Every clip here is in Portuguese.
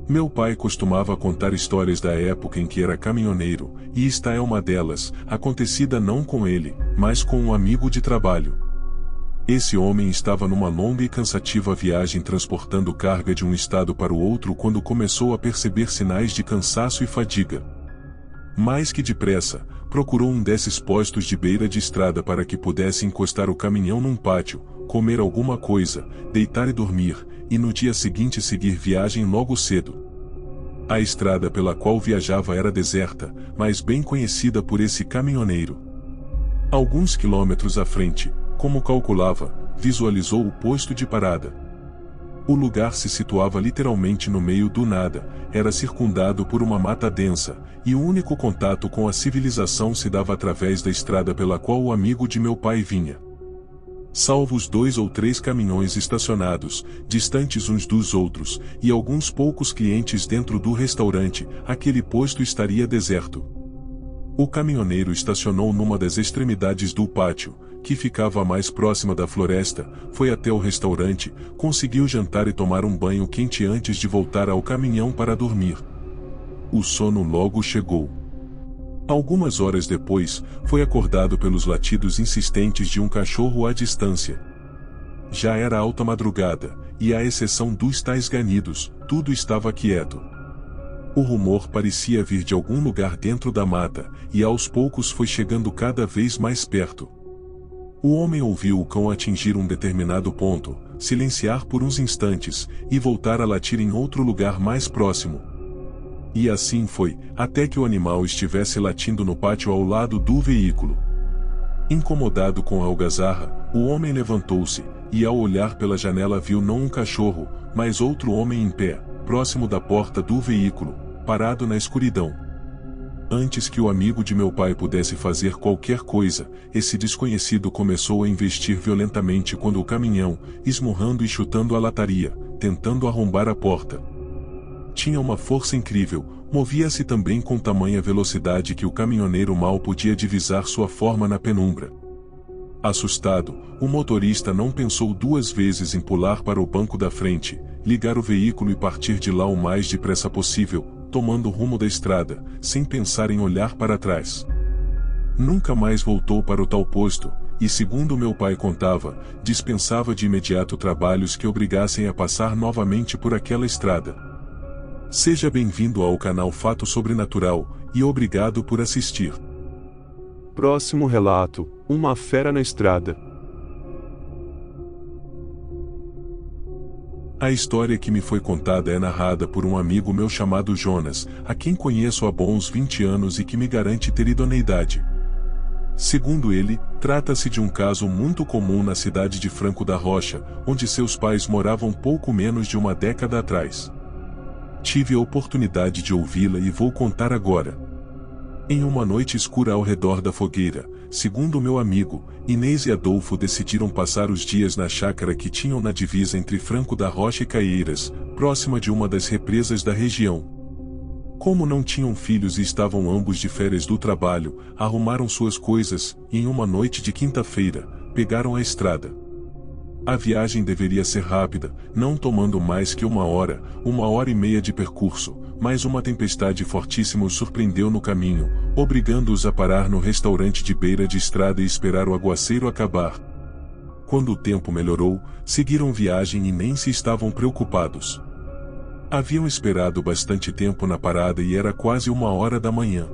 Meu pai costumava contar histórias da época em que era caminhoneiro, e esta é uma delas, acontecida não com ele, mas com um amigo de trabalho. Esse homem estava numa longa e cansativa viagem transportando carga de um estado para o outro quando começou a perceber sinais de cansaço e fadiga. Mais que depressa, procurou um desses postos de beira de estrada para que pudesse encostar o caminhão num pátio, comer alguma coisa, deitar e dormir, e no dia seguinte seguir viagem logo cedo. A estrada pela qual viajava era deserta, mas bem conhecida por esse caminhoneiro. Alguns quilômetros à frente, como calculava, visualizou o posto de parada. O lugar se situava literalmente no meio do nada, era circundado por uma mata densa, e o único contato com a civilização se dava através da estrada pela qual o amigo de meu pai vinha. Salvo os 2 ou 3 caminhões estacionados, distantes uns dos outros, e alguns poucos clientes dentro do restaurante, aquele posto estaria deserto. O caminhoneiro estacionou numa das extremidades do pátio, que ficava mais próxima da floresta, foi até o restaurante, conseguiu jantar e tomar um banho quente antes de voltar ao caminhão para dormir. O sono logo chegou. Algumas horas depois, foi acordado pelos latidos insistentes de um cachorro à distância. Já era alta madrugada, e à exceção dos tais ganidos, tudo estava quieto. O rumor parecia vir de algum lugar dentro da mata, e aos poucos foi chegando cada vez mais perto. O homem ouviu o cão atingir um determinado ponto, silenciar por uns instantes, e voltar a latir em outro lugar mais próximo. E assim foi, até que o animal estivesse latindo no pátio ao lado do veículo. Incomodado com a algazarra, o homem levantou-se, e ao olhar pela janela viu não um cachorro, mas outro homem em pé, próximo da porta do veículo, parado na escuridão. Antes que o amigo de meu pai pudesse fazer qualquer coisa, esse desconhecido começou a investir violentamente quando o caminhão, esmurrando e chutando a lataria, tentando arrombar a porta. Tinha uma força incrível, movia-se também com tamanha velocidade que o caminhoneiro mal podia divisar sua forma na penumbra. Assustado, o motorista não pensou 2 vezes em pular para o banco da frente, ligar o veículo e partir de lá o mais depressa possível, tomando o rumo da estrada, sem pensar em olhar para trás. Nunca mais voltou para o tal posto, e segundo meu pai contava, dispensava de imediato trabalhos que obrigassem a passar novamente por aquela estrada. Seja bem-vindo ao canal Fato Sobrenatural, e obrigado por assistir. Próximo relato: uma fera na estrada. A história que me foi contada é narrada por um amigo meu chamado Jonas, a quem conheço há bons 20 anos e que me garante ter idoneidade. Segundo ele, trata-se de um caso muito comum na cidade de Franco da Rocha, onde seus pais moravam pouco menos de uma década atrás. Tive a oportunidade de ouvi-la e vou contar agora. Em uma noite escura ao redor da fogueira, segundo meu amigo, Inês e Adolfo decidiram passar os dias na chácara que tinham na divisa entre Franco da Rocha e Caieiras, próxima de uma das represas da região. Como não tinham filhos e estavam ambos de férias do trabalho, arrumaram suas coisas, e em uma noite de quinta-feira, pegaram a estrada. A viagem deveria ser rápida, não tomando mais que 1h30 de percurso, mas uma tempestade fortíssima os surpreendeu no caminho, obrigando-os a parar no restaurante de beira de estrada e esperar o aguaceiro acabar. Quando o tempo melhorou, seguiram viagem e nem se estavam preocupados. Haviam esperado bastante tempo na parada e era quase 1h da manhã.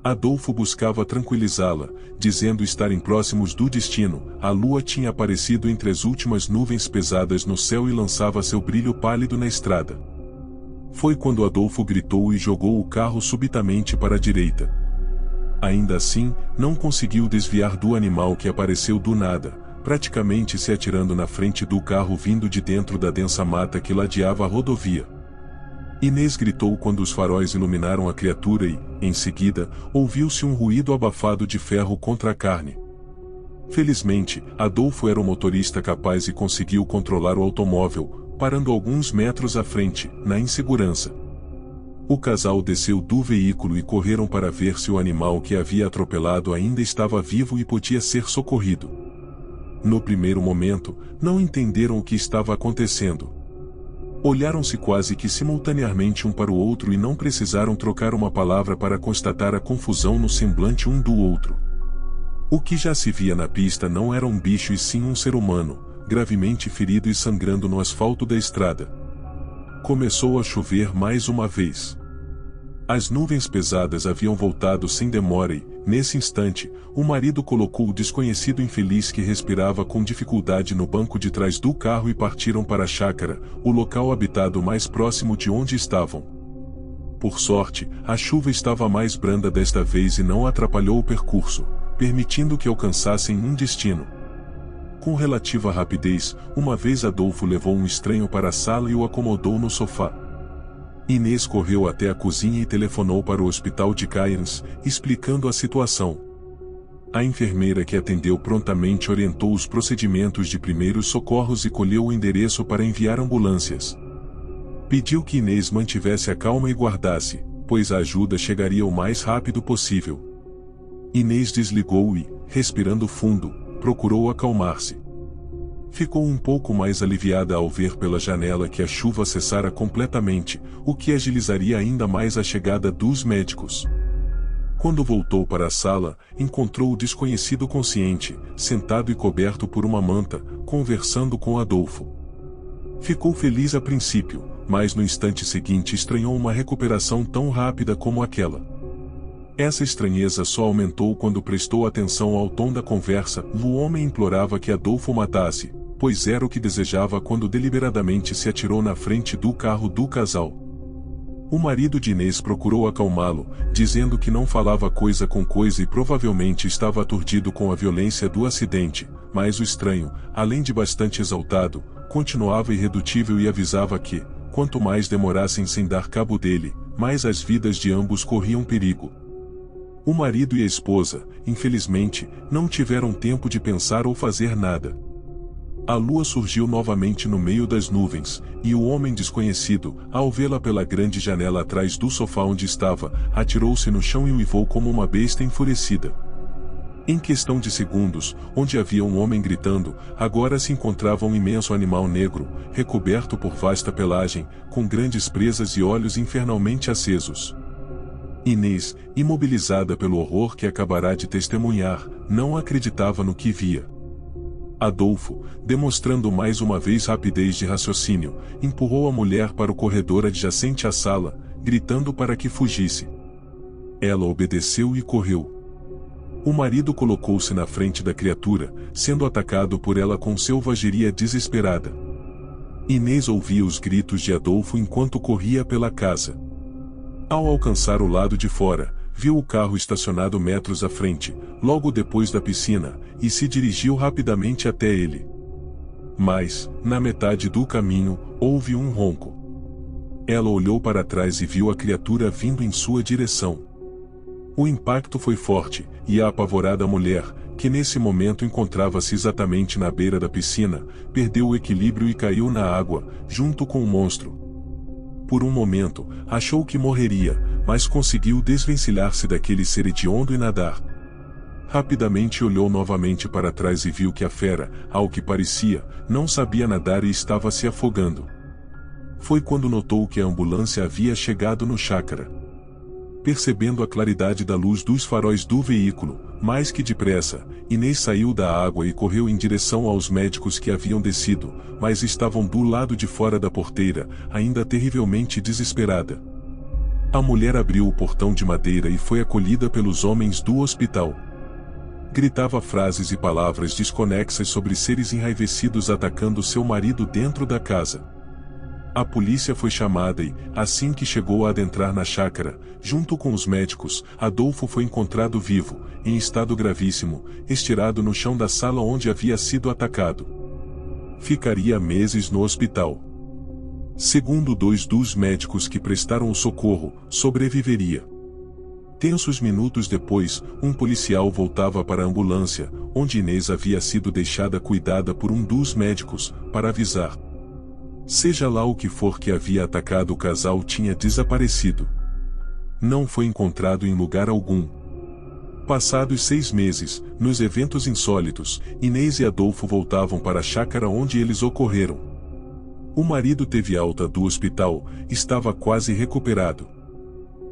Adolfo buscava tranquilizá-la, dizendo estarem próximos do destino. A lua tinha aparecido entre as últimas nuvens pesadas no céu e lançava seu brilho pálido na estrada. Foi quando Adolfo gritou e jogou o carro subitamente para a direita. Ainda assim, não conseguiu desviar do animal que apareceu do nada, praticamente se atirando na frente do carro vindo de dentro da densa mata que ladeava a rodovia. Inês gritou quando os faróis iluminaram a criatura e, em seguida, ouviu-se um ruído abafado de ferro contra a carne. Felizmente, Adolfo era um motorista capaz e conseguiu controlar o automóvel, parando alguns metros à frente, na insegurança. O casal desceu do veículo e correram para ver se o animal que havia atropelado ainda estava vivo e podia ser socorrido. No primeiro momento, não entenderam o que estava acontecendo. Olharam-se quase que simultaneamente um para o outro e não precisaram trocar uma palavra para constatar a confusão no semblante um do outro. O que já se via na pista não era um bicho e sim um ser humano, gravemente ferido e sangrando no asfalto da estrada. Começou a chover mais uma vez. As nuvens pesadas haviam voltado sem demora e, nesse instante, o marido colocou o desconhecido infeliz que respirava com dificuldade no banco de trás do carro e partiram para a chácara, o local habitado mais próximo de onde estavam. Por sorte, a chuva estava mais branda desta vez e não atrapalhou o percurso, permitindo que alcançassem um destino. Com relativa rapidez, uma vez Adolfo levou um estranho para a sala e o acomodou no sofá. Inês correu até a cozinha e telefonou para o hospital de Cairns, explicando a situação. A enfermeira que atendeu prontamente orientou os procedimentos de primeiros socorros e colheu o endereço para enviar ambulâncias. Pediu que Inês mantivesse a calma e guardasse, pois a ajuda chegaria o mais rápido possível. Inês desligou e, respirando fundo, procurou acalmar-se. Ficou um pouco mais aliviada ao ver pela janela que a chuva cessara completamente, o que agilizaria ainda mais a chegada dos médicos. Quando voltou para a sala, encontrou o desconhecido consciente, sentado e coberto por uma manta, conversando com Adolfo. Ficou feliz a princípio, mas no instante seguinte estranhou uma recuperação tão rápida como aquela. Essa estranheza só aumentou quando prestou atenção ao tom da conversa. O homem implorava que Adolfo o matasse, pois era o que desejava quando deliberadamente se atirou na frente do carro do casal. O marido de Inês procurou acalmá-lo, dizendo que não falava coisa com coisa e provavelmente estava aturdido com a violência do acidente, mas o estranho, além de bastante exaltado, continuava irredutível e avisava que, quanto mais demorassem sem dar cabo dele, mais as vidas de ambos corriam perigo. O marido e a esposa, infelizmente, não tiveram tempo de pensar ou fazer nada. A lua surgiu novamente no meio das nuvens, e o homem desconhecido, ao vê-la pela grande janela atrás do sofá onde estava, atirou-se no chão e uivou como uma besta enfurecida. Em questão de segundos, onde havia um homem gritando, agora se encontrava um imenso animal negro, recoberto por vasta pelagem, com grandes presas e olhos infernalmente acesos. Inês, imobilizada pelo horror que acabará de testemunhar, não acreditava no que via. Adolfo, demonstrando mais uma vez rapidez de raciocínio, empurrou a mulher para o corredor adjacente à sala, gritando para que fugisse. Ela obedeceu e correu. O marido colocou-se na frente da criatura, sendo atacado por ela com selvageria desesperada. Inês ouvia os gritos de Adolfo enquanto corria pela casa. Ao alcançar o lado de fora, viu o carro estacionado metros à frente, logo depois da piscina, e se dirigiu rapidamente até ele. Mas, na metade do caminho, houve um ronco. Ela olhou para trás e viu a criatura vindo em sua direção. O impacto foi forte, e a apavorada mulher, que nesse momento encontrava-se exatamente na beira da piscina, perdeu o equilíbrio e caiu na água, junto com o monstro. Por um momento, achou que morreria, mas conseguiu desvencilhar-se daquele ser hediondo e nadar. Rapidamente olhou novamente para trás e viu que a fera, ao que parecia, não sabia nadar e estava se afogando. Foi quando notou que a ambulância havia chegado no chácara. Percebendo a claridade da luz dos faróis do veículo, mais que depressa, Inês saiu da água e correu em direção aos médicos que haviam descido, mas estavam do lado de fora da porteira, ainda terrivelmente desesperada. A mulher abriu o portão de madeira e foi acolhida pelos homens do hospital. Gritava frases e palavras desconexas sobre seres enraivecidos atacando seu marido dentro da casa. A polícia foi chamada e, assim que chegou a adentrar na chácara, junto com os médicos, Adolfo foi encontrado vivo, em estado gravíssimo, estirado no chão da sala onde havia sido atacado. Ficaria meses no hospital. Segundo dois dos médicos que prestaram o socorro, sobreviveria. Tensos minutos depois, um policial voltava para a ambulância, onde Inês havia sido deixada cuidada por um dos médicos, para avisar. Seja lá o que for que havia atacado o casal tinha desaparecido. Não foi encontrado em lugar algum. Passados 6 meses, nos eventos insólitos, Inês e Adolfo voltavam para a chácara onde eles ocorreram. O marido teve alta do hospital, estava quase recuperado.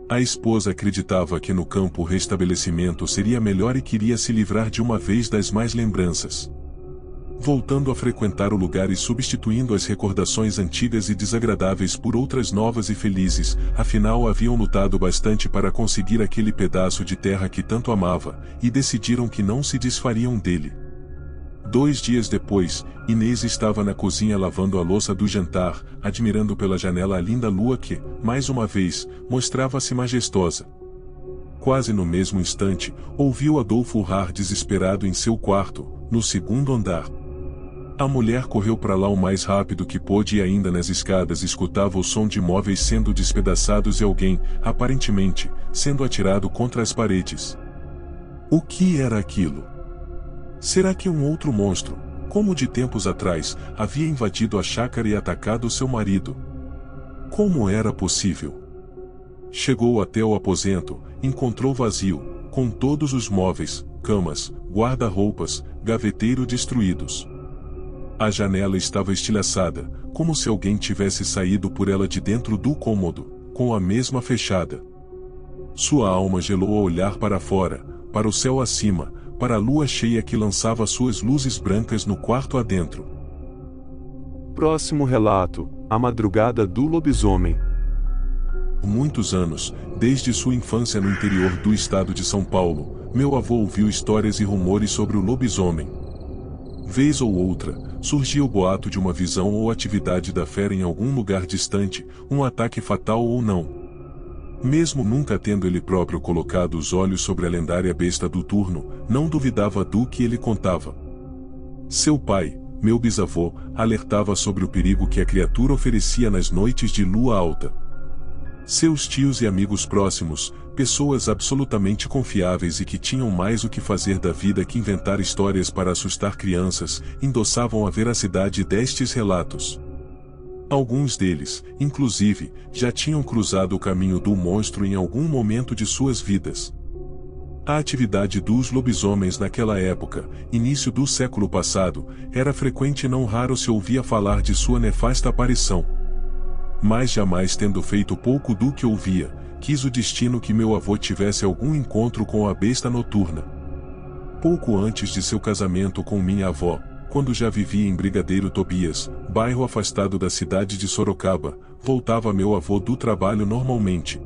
A esposa acreditava que no campo o restabelecimento seria melhor e queria se livrar de uma vez das más lembranças. Voltando a frequentar o lugar e substituindo as recordações antigas e desagradáveis por outras novas e felizes, afinal haviam lutado bastante para conseguir aquele pedaço de terra que tanto amava, e decidiram que não se desfariam dele. 2 dias depois, Inês estava na cozinha lavando a louça do jantar, admirando pela janela a linda lua que, mais uma vez, mostrava-se majestosa. Quase no mesmo instante, ouviu Adolfo urrar desesperado em seu quarto, no 2º andar. A mulher correu para lá o mais rápido que pôde e ainda nas escadas escutava o som de móveis sendo despedaçados e alguém, aparentemente, sendo atirado contra as paredes. O que era aquilo? Será que um outro monstro, como de tempos atrás, havia invadido a chácara e atacado seu marido? Como era possível? Chegou até o aposento, encontrou vazio, com todos os móveis, camas, guarda-roupas, gaveteiro destruídos. A janela estava estilhaçada, como se alguém tivesse saído por ela de dentro do cômodo, com a mesma fechada. Sua alma gelou ao olhar para fora, para o céu acima, para a lua cheia que lançava suas luzes brancas no quarto adentro. Próximo relato: A Madrugada do Lobisomem. Muitos anos, desde sua infância no interior do estado de São Paulo, meu avô ouviu histórias e rumores sobre o lobisomem. Vez ou outra, surgia o boato de uma visão ou atividade da fera em algum lugar distante, um ataque fatal ou não. Mesmo nunca tendo ele próprio colocado os olhos sobre a lendária besta do turno, não duvidava do que ele contava. Seu pai, meu bisavô, alertava sobre o perigo que a criatura oferecia nas noites de lua alta. Seus tios e amigos próximos, pessoas absolutamente confiáveis e que tinham mais o que fazer da vida que inventar histórias para assustar crianças, endossavam a veracidade destes relatos. Alguns deles, inclusive, já tinham cruzado o caminho do monstro em algum momento de suas vidas. A atividade dos lobisomens naquela época, início do século passado, era frequente e não raro se ouvia falar de sua nefasta aparição. Mas jamais tendo feito pouco do que ouvia, quis o destino que meu avô tivesse algum encontro com a besta noturna. Pouco antes de seu casamento com minha avó, quando já vivia em Brigadeiro Tobias, bairro afastado da cidade de Sorocaba, voltava meu avô do trabalho normalmente.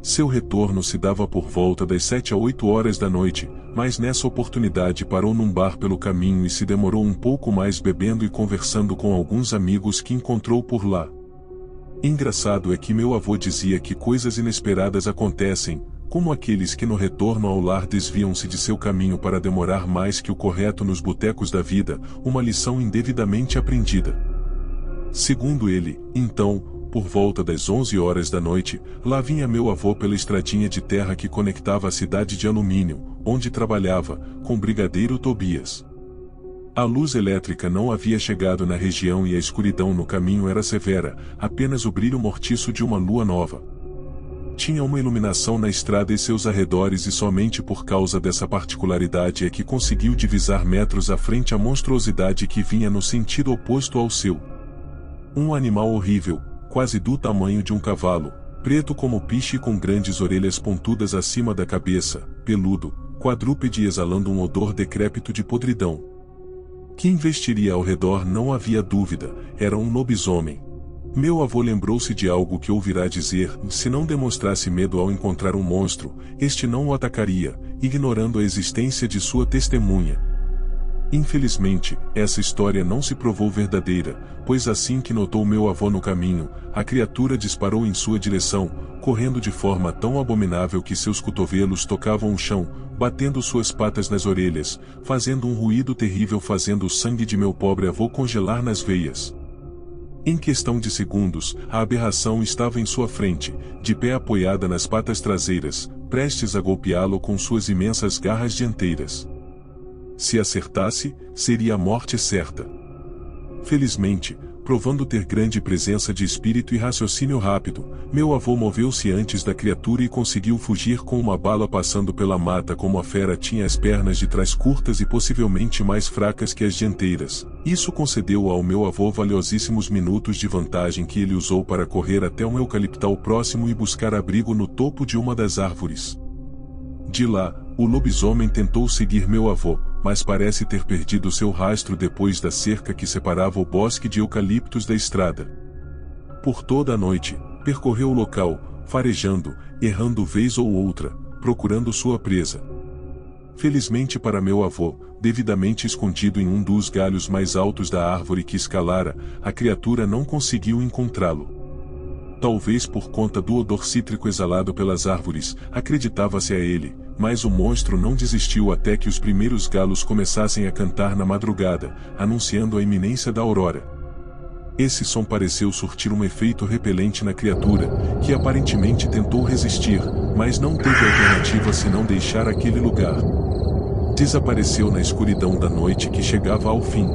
Seu retorno se dava por volta das 7 a 8 horas da noite, mas nessa oportunidade parou num bar pelo caminho e se demorou um pouco mais bebendo e conversando com alguns amigos que encontrou por lá. Engraçado é que meu avô dizia que coisas inesperadas acontecem, como aqueles que no retorno ao lar desviam-se de seu caminho para demorar mais que o correto nos botecos da vida, uma lição indevidamente aprendida. Segundo ele, então, por volta das 11 horas da noite, lá vinha meu avô pela estradinha de terra que conectava a cidade de Alumínio, onde trabalhava, com Brigadeiro Tobias. A luz elétrica não havia chegado na região e a escuridão no caminho era severa, apenas o brilho mortiço de uma lua nova. Tinha uma iluminação na estrada e seus arredores e somente por causa dessa particularidade é que conseguiu divisar metros à frente a monstruosidade que vinha no sentido oposto ao seu. Um animal horrível, quase do tamanho de um cavalo, preto como piche com grandes orelhas pontudas acima da cabeça, peludo, quadrúpede exalando um odor decrépito de podridão. Que investiria ao redor não havia dúvida, era um lobisomem. Meu avô lembrou-se de algo que ouvirá dizer, se não demonstrasse medo ao encontrar um monstro, este não o atacaria, ignorando a existência de sua testemunha. Infelizmente, essa história não se provou verdadeira, pois assim que notou meu avô no caminho, a criatura disparou em sua direção, correndo de forma tão abominável que seus cotovelos tocavam o chão, batendo suas patas nas orelhas, fazendo um ruído terrível fazendo o sangue de meu pobre avô congelar nas veias. Em questão de segundos, a aberração estava em sua frente, de pé apoiada nas patas traseiras, prestes a golpeá-lo com suas imensas garras dianteiras. Se acertasse, seria a morte certa. Felizmente, provando ter grande presença de espírito e raciocínio rápido, meu avô moveu-se antes da criatura e conseguiu fugir com uma bala passando pela mata. Como a fera tinha as pernas de trás curtas e possivelmente mais fracas que as dianteiras, isso concedeu ao meu avô valiosíssimos minutos de vantagem que ele usou para correr até um eucaliptal próximo e buscar abrigo no topo de uma das árvores. De lá, o lobisomem tentou seguir meu avô, mas parece ter perdido seu rastro depois da cerca que separava o bosque de eucaliptos da estrada. Por toda a noite, percorreu o local, farejando, errando vez ou outra, procurando sua presa. Felizmente para meu avô, devidamente escondido em um dos galhos mais altos da árvore que escalara, a criatura não conseguiu encontrá-lo. Talvez por conta do odor cítrico exalado pelas árvores, acreditava-se a ele, mas o monstro não desistiu até que os primeiros galos começassem a cantar na madrugada, anunciando a iminência da aurora. Esse som pareceu surtir um efeito repelente na criatura, que aparentemente tentou resistir, mas não teve alternativa senão deixar aquele lugar. Desapareceu na escuridão da noite que chegava ao fim.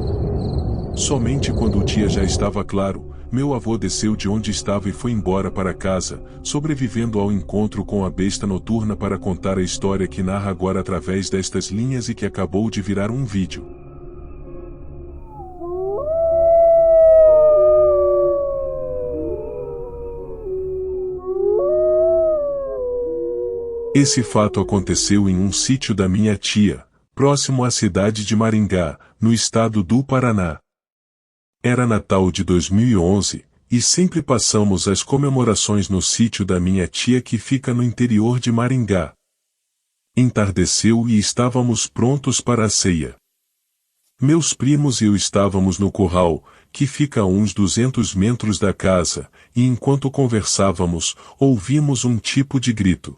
Somente quando o dia já estava claro, meu avô desceu de onde estava e foi embora para casa, sobrevivendo ao encontro com a besta noturna para contar a história que narra agora através destas linhas e que acabou de virar um vídeo. Esse fato aconteceu em um sítio da minha tia, próximo à cidade de Maringá, no estado do Paraná. Era Natal de 2011, e sempre passamos as comemorações no sítio da minha tia que fica no interior de Maringá. Entardeceu e estávamos prontos para a ceia. Meus primos e eu estávamos no curral, que fica a uns 200 metros da casa, e enquanto conversávamos, ouvimos um tipo de grito.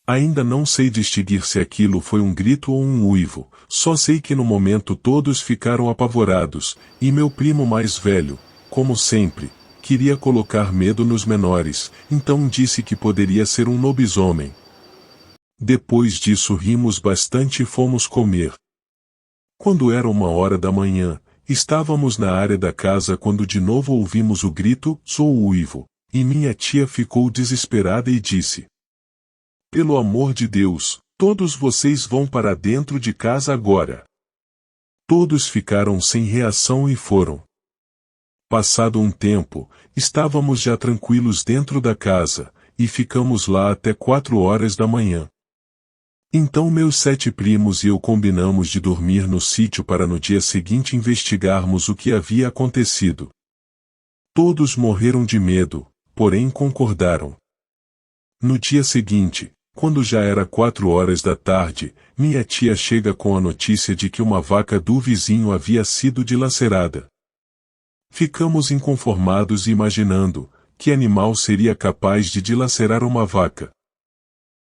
Ainda não sei distinguir se aquilo foi um grito ou um uivo, só sei que no momento todos ficaram apavorados, e meu primo mais velho, como sempre, queria colocar medo nos menores, então disse que poderia ser um lobisomem. Depois disso rimos bastante e fomos comer. Quando era 1h da manhã, estávamos na área da casa quando de novo ouvimos o grito, ou uivo, e minha tia ficou desesperada e disse: "Pelo amor de Deus, todos vocês vão para dentro de casa agora." Todos ficaram sem reação e foram. Passado um tempo, estávamos já tranquilos dentro da casa, e ficamos lá até 4h da manhã. Então meus 7 primos e eu combinamos de dormir no sítio para no dia seguinte investigarmos o que havia acontecido. Todos morreram de medo, porém concordaram. No dia seguinte, quando já era 4h da tarde, minha tia chega com a notícia de que uma vaca do vizinho havia sido dilacerada. Ficamos inconformados e imaginando, que animal seria capaz de dilacerar uma vaca.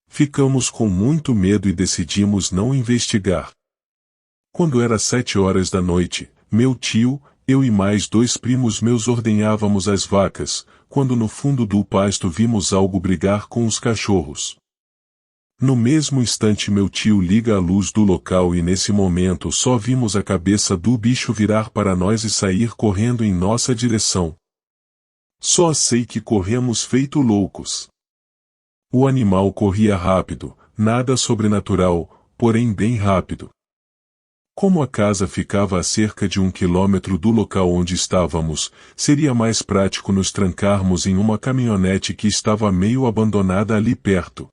Ficamos com muito medo e decidimos não investigar. Quando era 7h da noite, meu tio, eu e mais 2 primos meus ordenhávamos as vacas, quando no fundo do pasto vimos algo brigar com os cachorros. No mesmo instante meu tio liga a luz do local e nesse momento só vimos a cabeça do bicho virar para nós e sair correndo em nossa direção. Só sei que corremos feito loucos. O animal corria rápido, nada sobrenatural, porém bem rápido. Como a casa ficava a cerca de 1 quilômetro do local onde estávamos, seria mais prático nos trancarmos em uma caminhonete que estava meio abandonada ali perto.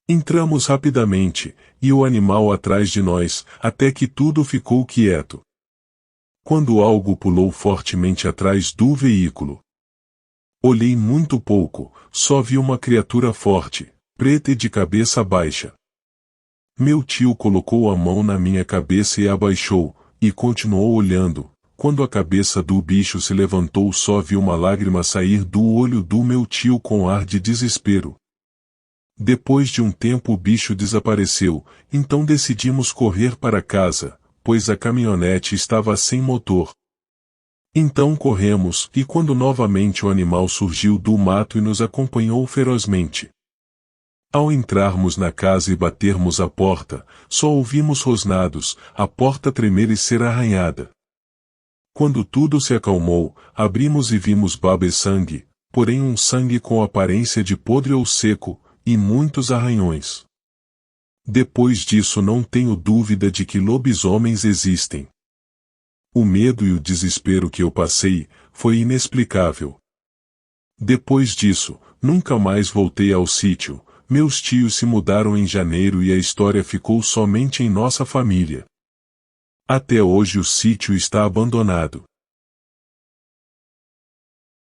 Entramos rapidamente, e o animal atrás de nós, até que tudo ficou quieto. Quando algo pulou fortemente atrás do veículo. Olhei muito pouco, só vi uma criatura forte, preta e de cabeça baixa. Meu tio colocou a mão na minha cabeça e abaixou, e continuou olhando. Quando a cabeça do bicho se levantou, só vi uma lágrima sair do olho do meu tio com ar de desespero. Depois de um tempo o bicho desapareceu, então decidimos correr para casa, pois a caminhonete estava sem motor. Então corremos, e quando novamente o animal surgiu do mato e nos acompanhou ferozmente. Ao entrarmos na casa e batermos a porta, só ouvimos rosnados, a porta tremer e ser arranhada. Quando tudo se acalmou, abrimos e vimos baba e sangue, porém um sangue com aparência de podre ou seco, e muitos arranhões. Depois disso não tenho dúvida de que lobisomens existem. O medo e o desespero que eu passei, foi inexplicável. Depois disso, nunca mais voltei ao sítio, meus tios se mudaram em janeiro e a história ficou somente em nossa família. Até hoje o sítio está abandonado.